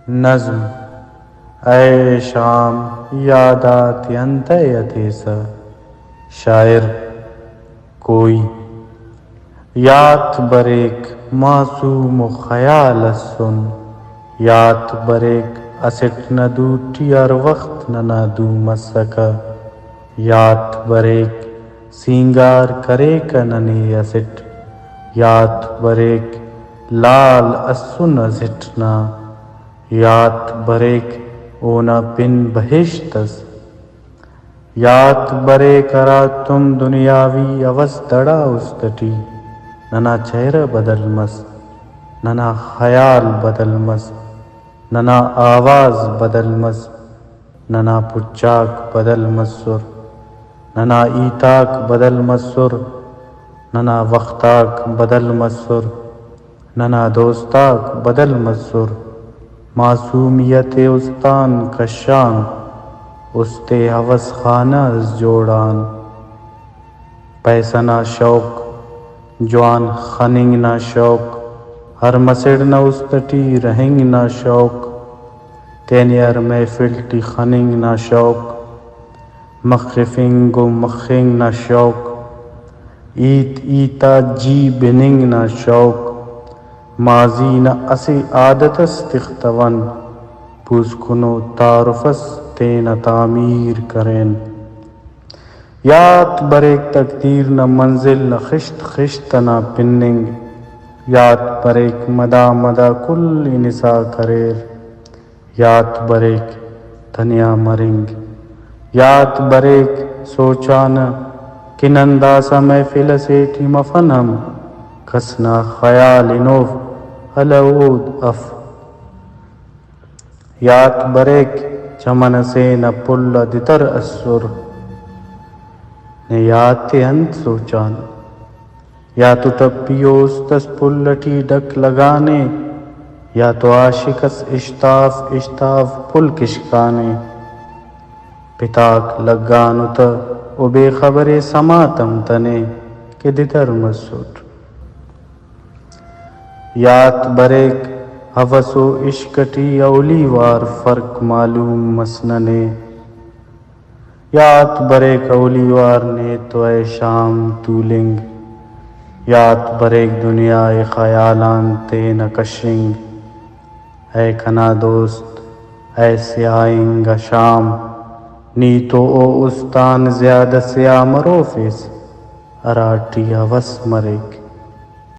نظم اے شام یادات انت یتیسا شاعر کوئی یات بریک معصوم و خیال سن یات بریک اسٹ نہ دوٹی اور وقت نہ دو مسکا یات بریک سینگار کرے کا ننی اسٹ یات بریک لال اسن ازٹنا یات بریک اونا پن بہشتس یات برے کرا تم دنیاوی اوس دڑا استٹی ننا چہرہ بدل مس ننا خیال بدل مس ننا آواز بدل مس ننا پچاک بدل مسر ننا ایتاک بدل مسر ننا وقتاک بدل مسر ننا دوستاک بدل مسر معصومیت استان کشان استے ہوس خانہ از جوڑان پیسہ نا شوق جوان خننگ نا شوق ہر مسڑ نہ استٹی رہنگ نا شوق تینی ہر محفل ٹی خننگ نا شوق مخفنگ و مخنگ نا شوق ایت ایتا جی بننگ نا شوق ماضی نہ اسی عادتس تختون پوز کنو تعارفس تین تعمیر کرین یات بریک تقدیر نہ منزل نہ خشت خشت نہ پننگ یات بریک مدا مدا کل نسا کریر یات بریک تنیا مرنگ یات بریک سوچانہ کننداسا محفل سیٹی مفنم کسنا خیال نوف ہلود اف یات بریک چمن سے نہ پل دتر اسر نے یات انت سوچان یا تو ٹپیوستس پلٹی ڈک لگانے یا تو عاشقس اشتاف اشتاف پل کشکانے پتاک لگانت او بے خبر سماتم تنے کہ دتر مسر یات بریک ہوس و عشقٹی اولی وار فرق معلوم مسننے یات بریک اولی وار نے تو اے شام تولنگ یات بریک دنیا خیالان تین کشنگ اے کنا دوست اے سیائنگ شام نی تو او استان زیادہ سیاہ مروفیس اراٹی ہوس مریک